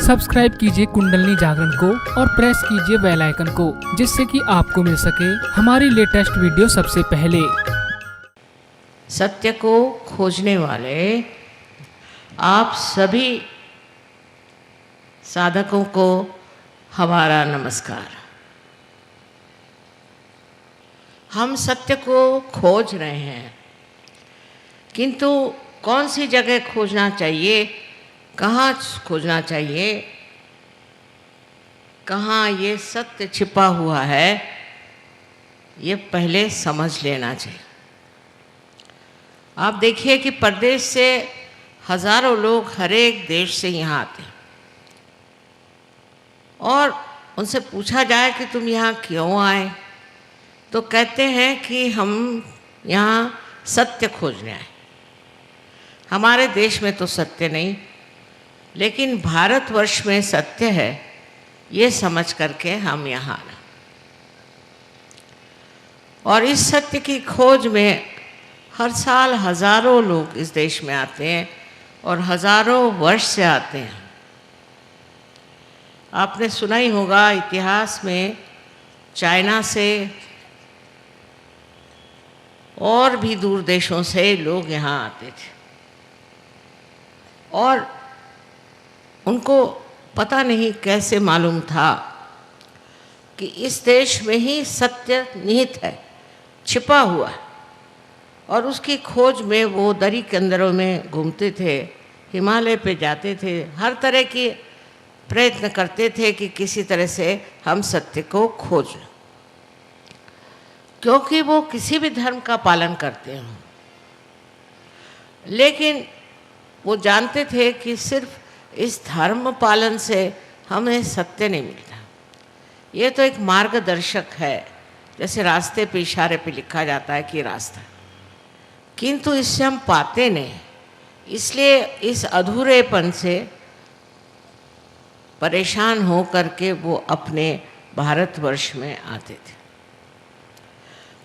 Subscribe कीजिए कुंडलनी जागरण को और प्रेस कीजिए बेल आइकन को, जिससे कि आपको मिल सके हमारी लेटेस्ट वीडियो सबसे पहले। सत्य को खोजने वाले आप सभी साधकों को हमारा नमस्कार। हम सत्य को खोज रहे हैं, किंतु कौन सी जगह खोजना चाहिए, कहाँ खोजना चाहिए, कहाँ ये सत्य छिपा हुआ है, ये पहले समझ लेना चाहिए। आप देखिए कि परदेश से हजारों लोग हर एक देश से यहाँ आते हैं और उनसे पूछा जाए कि तुम यहाँ क्यों आए, तो कहते हैं कि हम यहाँ सत्य खोजने आए। हमारे देश में तो सत्य नहीं, लेकिन भारतवर्ष में सत्य है, ये समझ करके हम यहाँ आए। और इस सत्य की खोज में हर साल हजारों लोग इस देश में आते हैं और हजारों वर्ष से आते हैं। आपने सुना ही होगा इतिहास में चाइना से और भी दूर देशों से लोग यहाँ आते थे और उनको पता नहीं कैसे मालूम था कि इस देश में ही सत्य निहित है, छिपा हुआ है। और उसकी खोज में वो दरी के अंदरों में घूमते थे, हिमालय पे जाते थे, हर तरह की प्रयत्न करते थे कि किसी तरह से हम सत्य को खोज, क्योंकि वो किसी भी धर्म का पालन करते हैं, लेकिन वो जानते थे कि सिर्फ इस धर्म पालन से हमें सत्य नहीं मिलता। ये तो एक मार्गदर्शक है, जैसे रास्ते पे इशारे पे लिखा जाता है कि रास्ता, किंतु इससे हम पाते नहीं। इसलिए इस अधूरेपन से परेशान हो करके वो अपने भारतवर्ष में आते थे।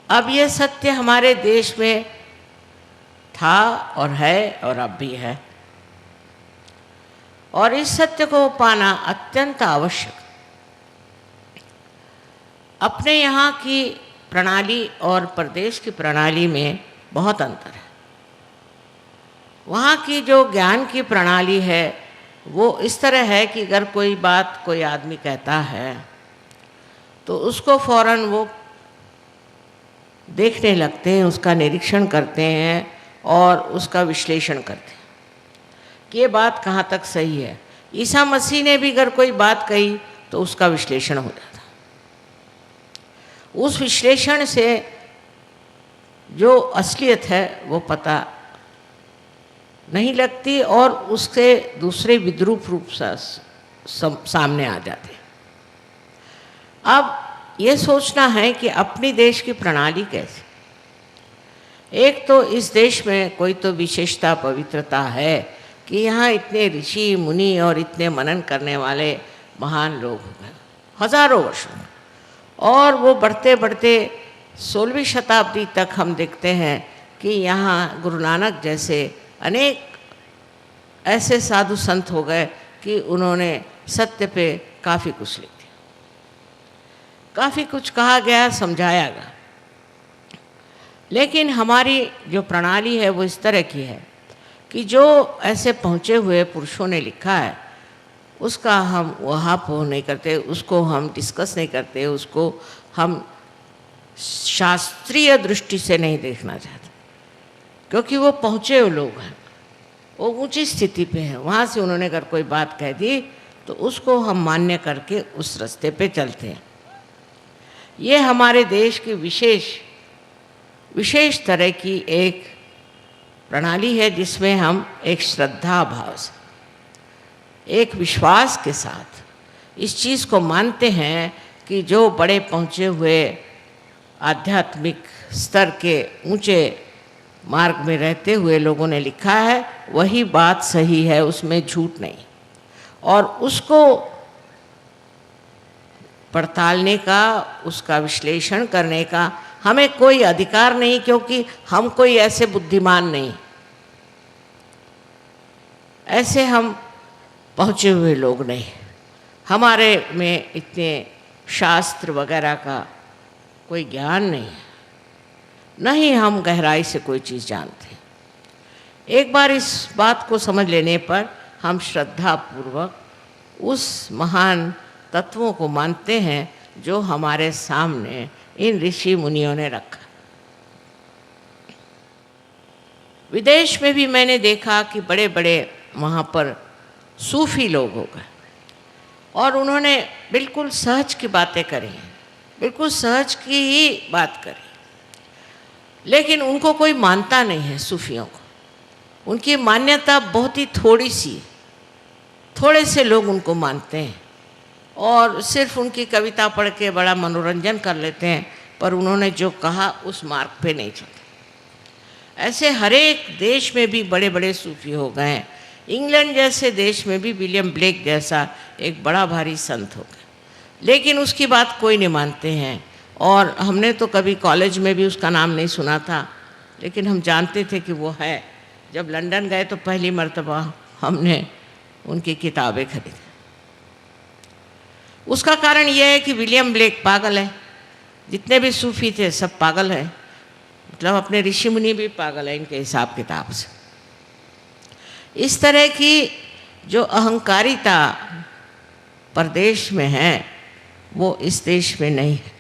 अब ये सत्य हमारे देश में था और है और अब भी है, और इस सत्य को पाना अत्यंत आवश्यक। अपने यहाँ की प्रणाली और प्रदेश की प्रणाली में बहुत अंतर है। वहाँ की जो ज्ञान की प्रणाली है वो इस तरह है कि अगर कोई बात कोई आदमी कहता है तो उसको फौरन वो देखने लगते हैं, उसका निरीक्षण करते हैं और उसका विश्लेषण करते हैं कि ये बात कहाँ तक सही है। ईसा मसीह ने भी अगर कोई बात कही तो उसका विश्लेषण हो जाता। उस विश्लेषण से जो असलियत है वो पता नहीं लगती और उससे दूसरे विद्रूप रूप सामने आ जाते। अब ये सोचना है कि अपनी देश की प्रणाली कैसी। एक तो इस देश में कोई तो विशेषता पवित्रता है कि यहाँ इतने ऋषि मुनि और इतने मनन करने वाले महान लोग हो गए हजारों वर्षों में, और वो बढ़ते बढ़ते 16वीं शताब्दी तक हम देखते हैं कि यहाँ गुरु नानक जैसे अनेक ऐसे साधु संत हो गए कि उन्होंने सत्य पे काफ़ी कुछ लिख दिया, काफ़ी कुछ कहा गया, समझाया गया। लेकिन हमारी जो प्रणाली है वो इस तरह की है कि जो ऐसे पहुँचे हुए पुरुषों ने लिखा है उसका हम वहाँ पर नहीं करते, उसको हम डिस्कस नहीं करते, उसको हम शास्त्रीय दृष्टि से नहीं देखना चाहते, क्योंकि वो पहुँचे हुए लोग हैं, वो ऊंची स्थिति पे हैं। वहाँ से उन्होंने अगर कोई बात कह दी तो उसको हम मान्य करके उस रास्ते पे चलते हैं। ये हमारे देश की विशेष तरह की एक प्रणाली है, जिसमें हम एक श्रद्धा भाव से, एक विश्वास के साथ इस चीज़ को मानते हैं कि जो बड़े पहुँचे हुए आध्यात्मिक स्तर के ऊंचे मार्ग में रहते हुए लोगों ने लिखा है वही बात सही है, उसमें झूठ नहीं। और उसको पड़तालने का, उसका विश्लेषण करने का हमें कोई अधिकार नहीं, क्योंकि हम कोई ऐसे बुद्धिमान नहीं, ऐसे हम पहुँचे हुए लोग नहीं, हमारे में इतने शास्त्र वगैरह का कोई ज्ञान नहीं है, न ही हम गहराई से कोई चीज़ जानते। एक बार इस बात को समझ लेने पर हम श्रद्धापूर्वक उस महान तत्वों को मानते हैं जो हमारे सामने इन ऋषि मुनियों ने रखा। विदेश में भी मैंने देखा कि बड़े बड़े वहाँ पर सूफी लोग हो गए और उन्होंने बिल्कुल सहज की बातें करी, बिल्कुल सहज की ही बात करी, लेकिन उनको कोई मानता नहीं है। सूफियों को उनकी मान्यता बहुत ही थोड़ी सी, थोड़े से लोग उनको मानते हैं और सिर्फ उनकी कविता पढ़ के बड़ा मनोरंजन कर लेते हैं, पर उन्होंने जो कहा उस मार्ग पे नहीं चलते। ऐसे हर एक देश में भी बड़े बड़े सूफी हो गए हैं। इंग्लैंड जैसे देश में भी विलियम ब्लेक जैसा एक बड़ा भारी संत हो गया, लेकिन उसकी बात कोई नहीं मानते हैं। और हमने तो कभी कॉलेज में भी उसका नाम नहीं सुना था, लेकिन हम जानते थे कि वो है। जब लंदन गए तो पहली मर्तबा हमने उनकी किताबें खरीदी। उसका कारण यह है कि विलियम ब्लेक पागल है, जितने भी सूफी थे सब पागल हैं, मतलब अपने ऋषि मुनि भी पागल है इनके हिसाब किताब से। इस तरह की जो अहंकारिता परदेश में है वो इस देश में नहीं है,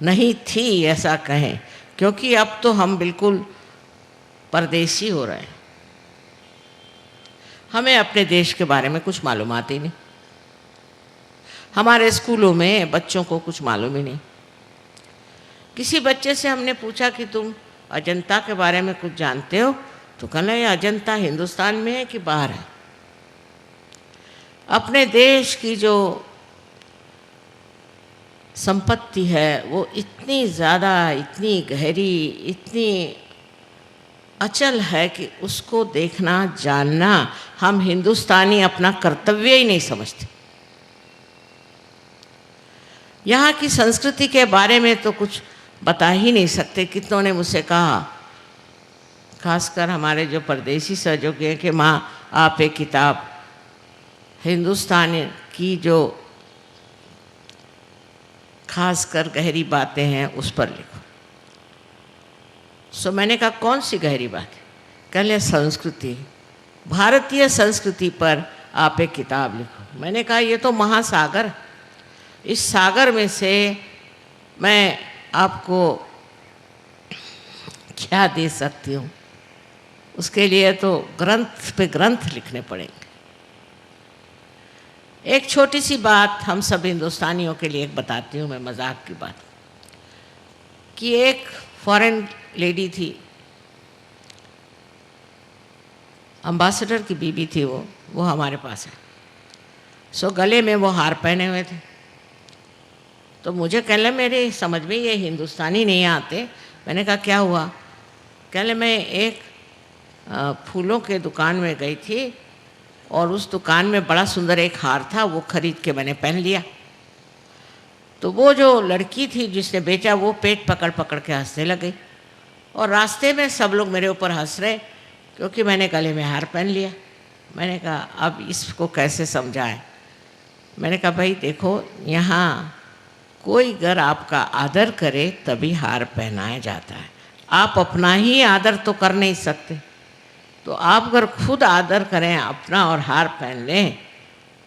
नहीं थी ऐसा कहें, क्योंकि अब तो हम बिल्कुल परदेशी हो रहे हैं। हमें अपने देश के बारे में कुछ मालूमात ही नहीं, हमारे स्कूलों में बच्चों को कुछ मालूम ही नहीं। किसी बच्चे से हमने पूछा कि तुम अजंता के बारे में कुछ जानते हो, तो कहना ये अजंता हिंदुस्तान में है कि बाहर है। अपने देश की जो संपत्ति है वो इतनी ज़्यादा, इतनी गहरी, इतनी अचल है कि उसको देखना, जानना हम हिंदुस्तानी अपना कर्तव्य ही नहीं समझते। यहाँ की संस्कृति के बारे में तो कुछ बता ही नहीं सकते। कितनों ने मुझसे कहा, खासकर हमारे जो परदेशी सहयोगी हैं, कि माँ आप एक किताब हिंदुस्तान की जो खासकर गहरी बातें हैं उस पर लिखो। सो मैंने कहा कौन सी गहरी बात है? कहले संस्कृति, भारतीय संस्कृति पर आप एक किताब लिखो। मैंने कहा ये तो महासागर, इस सागर में से मैं आपको क्या दे सकती हूँ? उसके लिए तो ग्रंथ पे ग्रंथ लिखने पड़ेंगे। एक छोटी सी बात हम सब हिंदुस्तानियों के लिए एक बताती हूँ मैं, मजाक की बात, कि एक फॉरेन लेडी थी, अम्बासडर की बीबी थी, वो हमारे पास है। सो गले में वो हार पहने हुए थे, तो मुझे कहले मेरे समझ में ये हिंदुस्तानी नहीं आते। मैंने कहा क्या हुआ? कहले मैं एक फूलों के दुकान में गई थी और उस दुकान में बड़ा सुंदर एक हार था, वो खरीद के मैंने पहन लिया। तो वो जो लड़की थी जिसने बेचा वो पेट पकड़ पकड़ के हंसने लग गई और रास्ते में सब लोग मेरे ऊपर हंस रहे क्योंकि मैंने गले में हार पहन लिया। मैंने कहा अब इसको कैसे समझाएं? मैंने कहा भाई देखो, यहाँ कोई अगर आपका आदर करे तभी हार पहनाया जाता है। आप अपना ही आदर तो कर नहीं सकते, तो आप अगर खुद आदर करें अपना और हार पहन लें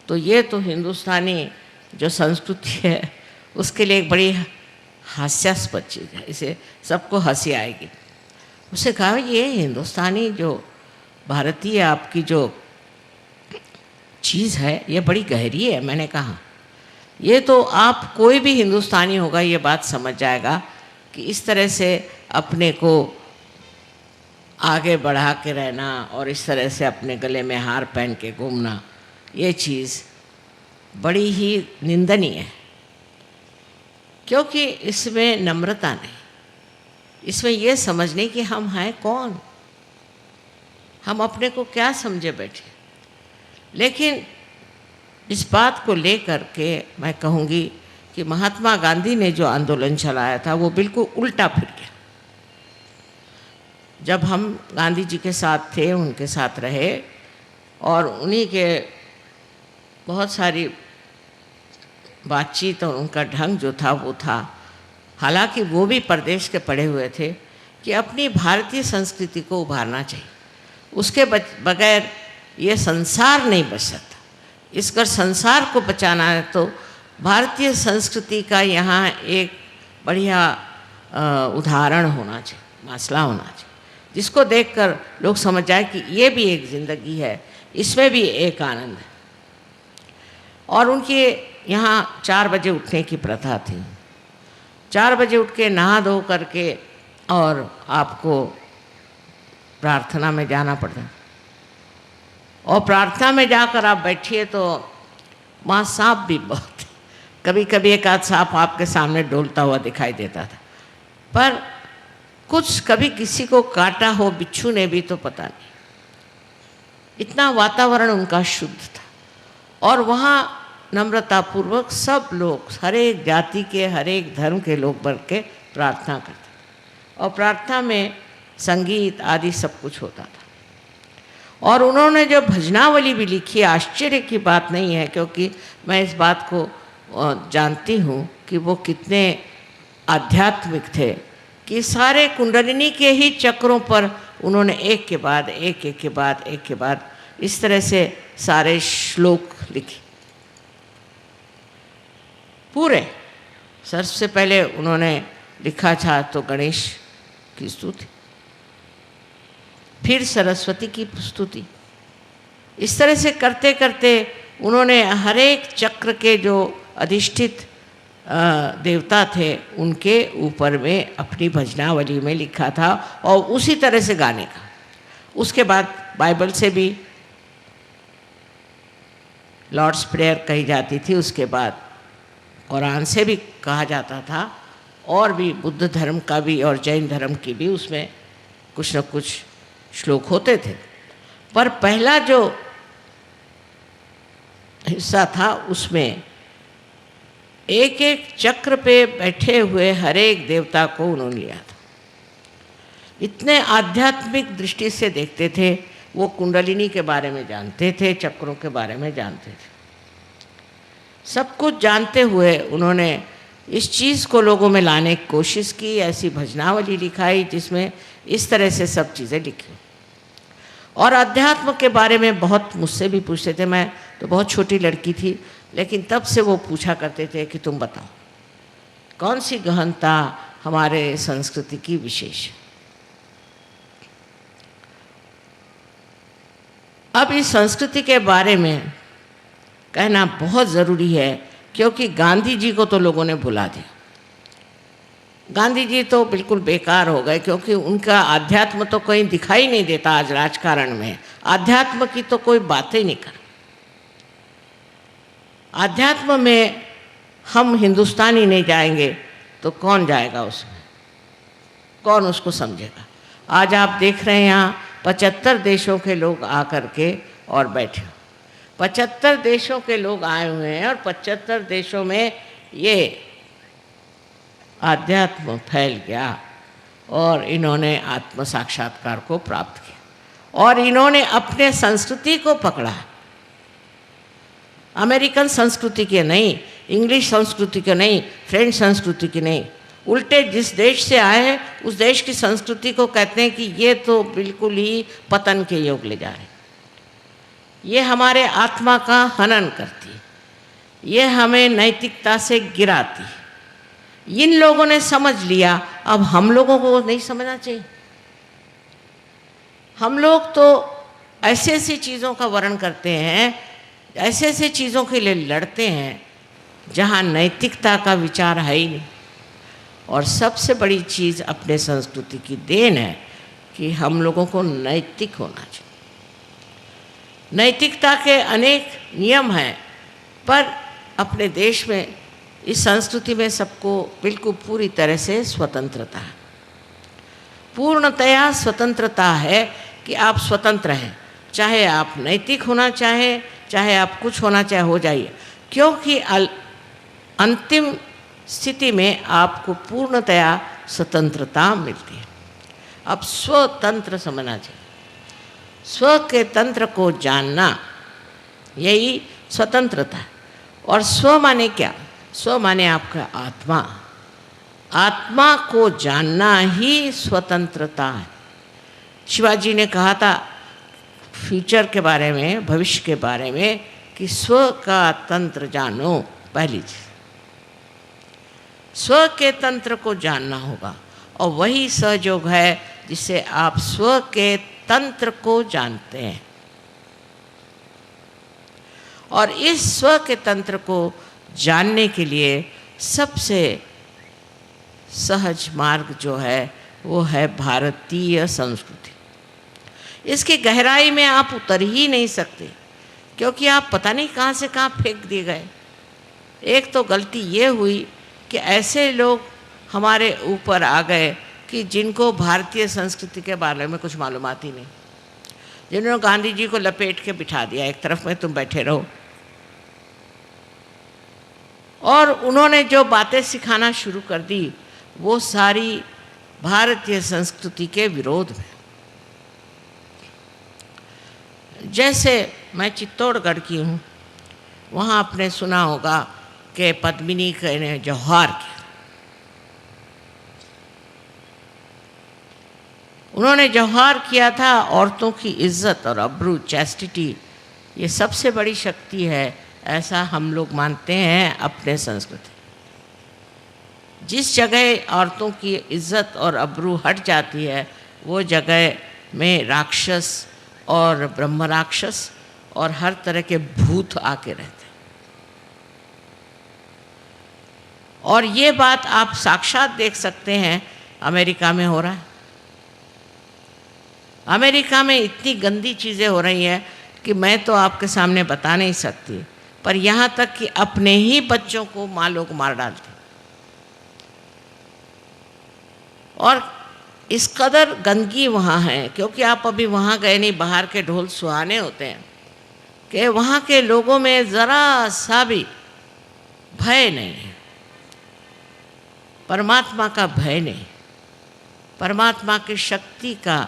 तो ये तो हिंदुस्तानी जो संस्कृति है उसके लिए एक बड़ी हास्यास्पद चीज़ है, इसे सबको हंसी आएगी। उससे कहा ये हिंदुस्तानी जो भारतीय आपकी जो चीज़ है ये बड़ी गहरी है। मैंने कहा ये तो आप कोई भी हिंदुस्तानी होगा ये बात समझ जाएगा कि इस तरह से अपने को आगे बढ़ा के रहना और इस तरह से अपने गले में हार पहन के घूमना, ये चीज़ बड़ी ही निंदनीय है, क्योंकि इसमें नम्रता नहीं, इसमें यह समझने कि हम हैं कौन, हम अपने को क्या समझे बैठे। लेकिन इस बात को लेकर के मैं कहूँगी कि महात्मा गांधी ने जो आंदोलन चलाया था वो बिल्कुल उल्टा फिर गया। जब हम गांधी जी के साथ थे, उनके साथ रहे, और उन्हीं के बहुत सारी बातचीत और उनका ढंग जो था वो था, हालांकि वो भी परदेश के पढ़े हुए थे, कि अपनी भारतीय संस्कृति को उभारना चाहिए, उसके बगैर ये संसार नहीं बच सकता। इसकर संसार को बचाना है तो भारतीय संस्कृति का यहाँ एक बढ़िया उदाहरण होना चाहिए, मसला होना चाहिए, जिसको देखकर लोग समझ जाए कि ये भी एक ज़िंदगी है, इसमें भी एक आनंद है। और उनके यहाँ 4 बजे उठने की प्रथा थी। 4 बजे उठ के नहा धो करके और आपको प्रार्थना में जाना पड़ता है, और प्रार्थना में जाकर आप बैठिए तो वहाँ सांप भी बहुत, कभी कभी एक आध सांप आपके सामने डोलता हुआ दिखाई देता था, पर कुछ कभी किसी को काटा हो बिच्छू ने भी तो पता नहीं। इतना वातावरण उनका शुद्ध था, और वहाँ नम्रतापूर्वक सब लोग, हर एक जाति के, हर एक धर्म के लोग बढ़ के प्रार्थना करते, और प्रार्थना में संगीत आदि सब कुछ होता था। और उन्होंने जो भजनावली भी लिखी, आश्चर्य की बात नहीं है, क्योंकि मैं इस बात को जानती हूँ कि वो कितने आध्यात्मिक थे, कि सारे कुंडलिनी के ही चक्रों पर उन्होंने एक के बाद एक, एक के बाद एक के बाद इस तरह से सारे श्लोक लिखे पूरे। सबसे पहले उन्होंने लिखा था तो गणेश की स्तुति, फिर सरस्वती की स्तुति। इस तरह से करते करते उन्होंने हर एक चक्र के जो अधिष्ठित देवता थे उनके ऊपर में अपनी भजनावली में लिखा था, और उसी तरह से गाने का। उसके बाद बाइबल से भी लॉर्ड्स प्रेयर कही जाती थी, उसके बाद कुरान से भी कहा जाता था, और भी बुद्ध धर्म का भी और जैन धर्म की भी उसमें कुछ न कुछ श्लोक होते थे। पर पहला जो हिस्सा था उसमें एक एक चक्र पे बैठे हुए हर एक देवता को उन्होंने लिया था। इतने आध्यात्मिक दृष्टि से देखते थे वो, कुंडलिनी के बारे में जानते थे, चक्रों के बारे में जानते थे, सब कुछ जानते हुए उन्होंने इस चीज़ को लोगों में लाने की कोशिश की। ऐसी भजनावली लिखाई जिसमें इस तरह से सब चीज़ें लिखी। और अध्यात्म के बारे में बहुत मुझसे भी पूछते थे। मैं तो बहुत छोटी लड़की थी, लेकिन तब से वो पूछा करते थे कि तुम बताओ कौन सी गहनता हमारे संस्कृति की विशेष है। अब इस संस्कृति के बारे में कहना बहुत ज़रूरी है, क्योंकि गांधी जी को तो लोगों ने भुला दिया। गांधी जी तो बिल्कुल बेकार हो गए, क्योंकि उनका अध्यात्म तो कहीं दिखाई नहीं देता। आज राजकारण में अध्यात्म की तो कोई बात ही नहीं कर। अध्यात्म में हम हिंदुस्तानी नहीं जाएंगे तो कौन जाएगा उसमें, कौन उसको समझेगा। आज आप देख रहे हैं यहाँ 75 देशों के लोग आकर के और बैठे। 75 देशों के लोग आए हुए हैं, और 75 देशों में ये आध्यात्म फैल गया, और इन्होंने आत्म साक्षात्कार को प्राप्त किया, और इन्होंने अपने संस्कृति को पकड़ा। अमेरिकन संस्कृति के नहीं, इंग्लिश संस्कृति के नहीं, फ्रेंच संस्कृति की नहीं, उल्टे जिस देश से आए हैं उस देश की संस्कृति को कहते हैं कि ये तो बिल्कुल ही पतन के योग ले जा रहे हैं, ये हमारे आत्मा का हनन करती है, ये हमें नैतिकता से गिराती है। इन लोगों ने समझ लिया, अब हम लोगों को नहीं समझना चाहिए। हम लोग तो ऐसी ऐसी चीज़ों का वर्ण करते हैं, ऐसे ऐसे चीज़ों के लिए लड़ते हैं जहाँ नैतिकता का विचार है ही नहीं। और सबसे बड़ी चीज़ अपने संस्कृति की देन है कि हम लोगों को नैतिक होना चाहिए। नैतिकता के अनेक नियम हैं, पर अपने देश में इस संस्कृति में सबको बिल्कुल पूरी तरह से स्वतंत्रता है, पूर्णतया स्वतंत्रता है कि आप स्वतंत्र हैं। चाहे आप नैतिक होना चाहे आप कुछ होना चाहे, हो जाइए, क्योंकि अंतिम स्थिति में आपको पूर्णतया स्वतंत्रता मिलती है। अब स्वतंत्र समझना चाहिए। स्व के तंत्र को जानना, यही स्वतंत्रता है। और स्व माने क्या? स्व माने आपका आत्मा। आत्मा को जानना ही स्वतंत्रता है। शिवाजी ने कहा था फ्यूचर के बारे में, भविष्य के बारे में, कि स्व का तंत्र जानो। पहली चीज स्व के तंत्र को जानना होगा, और वही सहयोग है जिससे आप स्व के तंत्र को जानते हैं। और इस स्व के तंत्र को जानने के लिए सबसे सहज मार्ग जो है वो है भारतीय संस्कृति। इसकी गहराई में आप उतर ही नहीं सकते, क्योंकि आप पता नहीं कहाँ से कहाँ फेंक दिए गए। एक तो गलती ये हुई कि ऐसे लोग हमारे ऊपर आ गए कि जिनको भारतीय संस्कृति के बारे में कुछ मालूमात ही नहीं, जिन्होंने गांधी जी को लपेट के बिठा दिया एक तरफ में, तुम बैठे रहो। और उन्होंने जो बातें सिखाना शुरू कर दी वो सारी भारतीय संस्कृति के विरोध में। जैसे मैं चित्तौड़गढ़ की हूँ, वहाँ आपने सुना होगा कि पद्मिनी ने जौहर किया। उन्होंने जौहर किया था औरतों की इज्जत और अब्रू, चैस्टिटी, ये सबसे बड़ी शक्ति है, ऐसा हम लोग मानते हैं अपने संस्कृति। जिस जगह औरतों की इज्जत और अब्रू हट जाती है वो जगह में राक्षस और ब्रह्म राक्षस और हर तरह के भूत आके रहते हैं। और ये बात आप साक्षात देख सकते हैं अमेरिका में हो रहा है। अमेरिका में इतनी गंदी चीज़ें हो रही हैं कि मैं तो आपके सामने बता नहीं सकती, पर यहाँ तक कि अपने ही बच्चों को माँ लोग मार डालते। और इस कदर गंदगी वहाँ है, क्योंकि आप अभी वहाँ गए नहीं, बाहर के ढोल सुहाने होते हैं, कि वहाँ के लोगों में ज़रा सा भी भय नहीं है, परमात्मा का भय नहीं, परमात्मा की शक्ति का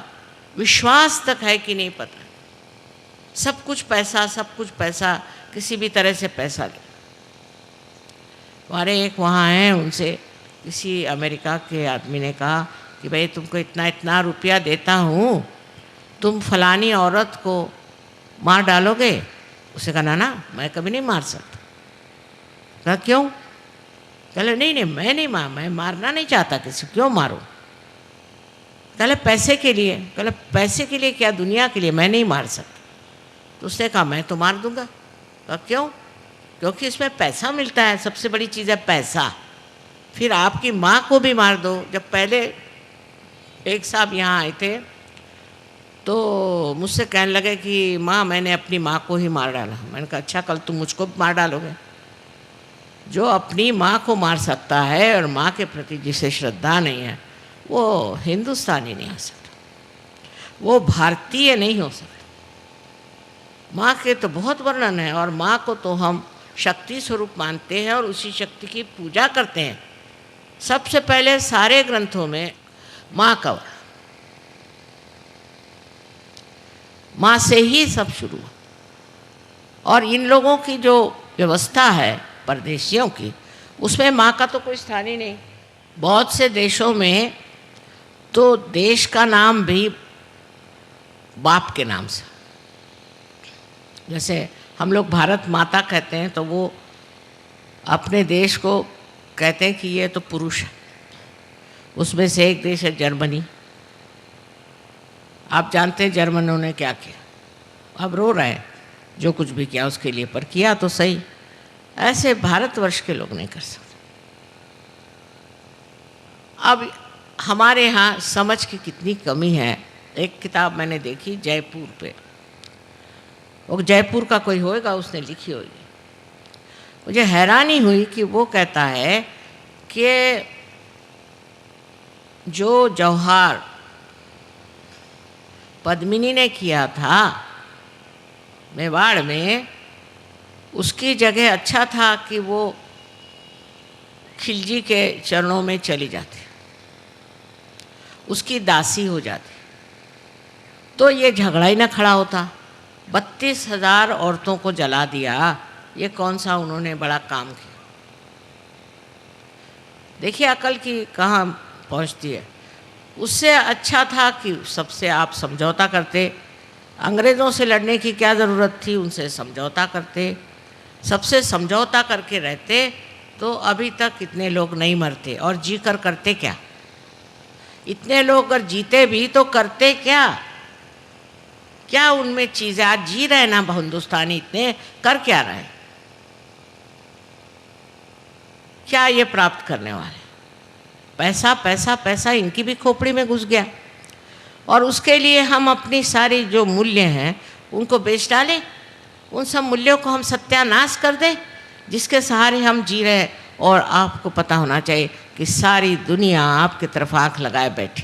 विश्वास तक है कि नहीं पता। सब कुछ पैसा, सब कुछ पैसा, किसी भी तरह से पैसा ले। हमारे एक वहाँ हैं, उनसे किसी अमेरिका के आदमी ने कहा कि भाई तुमको इतना इतना रुपया देता हूँ, तुम फलानी औरत को मार डालोगे? उसे कहा ना मैं कभी नहीं मार सकता। कहा क्यों? कहले नहीं मैं मारना नहीं चाहता किसी, क्यों मारूं? कहले पैसे के लिए। कहले पैसे के लिए क्या? दुनिया के लिए मैं नहीं मार सकता। तो उसने कहा मैं तो मार दूंगा। कहा क्यों? क्योंकि इसमें पैसा मिलता है, सबसे बड़ी चीज़ है पैसा। फिर आपकी माँ को भी मार दो। जब पहले एक साहब यहाँ आए थे तो मुझसे कहने लगे कि माँ मैंने अपनी माँ को ही मार डाला। मैंने कहा अच्छा, कल तुम मुझको भी मार डालोगे? जो अपनी माँ को मार सकता है और माँ के प्रति जिसे श्रद्धा नहीं है वो हिंदुस्तानी नहीं हो सकता, वो भारतीय नहीं हो सकता। माँ के तो बहुत वर्णन है, और माँ को तो हम शक्ति स्वरूप मानते हैं और उसी शक्ति की पूजा करते हैं। सबसे पहले सारे ग्रंथों में माँ का वर्णन, माँ से ही सब शुरू। और इन लोगों की जो व्यवस्था है परदेशियों की, उसमें माँ का तो कोई स्थान ही नहीं। बहुत से देशों में तो देश का नाम भी बाप के नाम से, जैसे हम लोग भारत माता कहते हैं तो वो अपने देश को कहते हैं कि ये तो पुरुष है। उसमें से एक देश है जर्मनी। आप जानते हैं जर्मनों ने क्या किया? अब रो रहे हैं जो कुछ भी किया उसके लिए, पर किया तो सही। ऐसे भारतवर्ष के लोग नहीं कर सकते। अब हमारे यहाँ समझ की कितनी कमी है। एक किताब मैंने देखी जयपुर पे, वो जयपुर का कोई होएगा उसने लिखी होगी। मुझे हैरानी हुई कि वो कहता है कि जो जौहर पद्मिनी ने किया था मेवाड़ में, उसकी जगह अच्छा था कि वो खिलजी के चरणों में चली जाती, उसकी दासी हो जाती। तो ये झगड़ा ही ना खड़ा होता। 32,000 औरतों को जला दिया, ये कौन सा उन्होंने बड़ा काम किया। देखिए अकल की कहाँ पहुँचती है। उससे अच्छा था कि सबसे आप समझौता करते। अंग्रेज़ों से लड़ने की क्या ज़रूरत थी, उनसे समझौता करते। सबसे समझौता करके रहते तो अभी तक इतने लोग नहीं मरते। और जी कर करते क्या? इतने लोग अगर जीते भी तो करते क्या? क्या उनमें चीज़ें आज जी रहे ना हिंदुस्तानी, इतने कर क्या रहे? क्या ये प्राप्त करने वाले? पैसा पैसा पैसा इनकी भी खोपड़ी में घुस गया। और उसके लिए हम अपनी सारी जो मूल्य हैं उनको बेच डालें। उन सब मूल्यों को हम सत्यानाश कर दें जिसके सहारे हम जी रहे हैं। और आपको पता होना चाहिए कि सारी दुनिया आपकी तरफ आंख लगाए बैठी।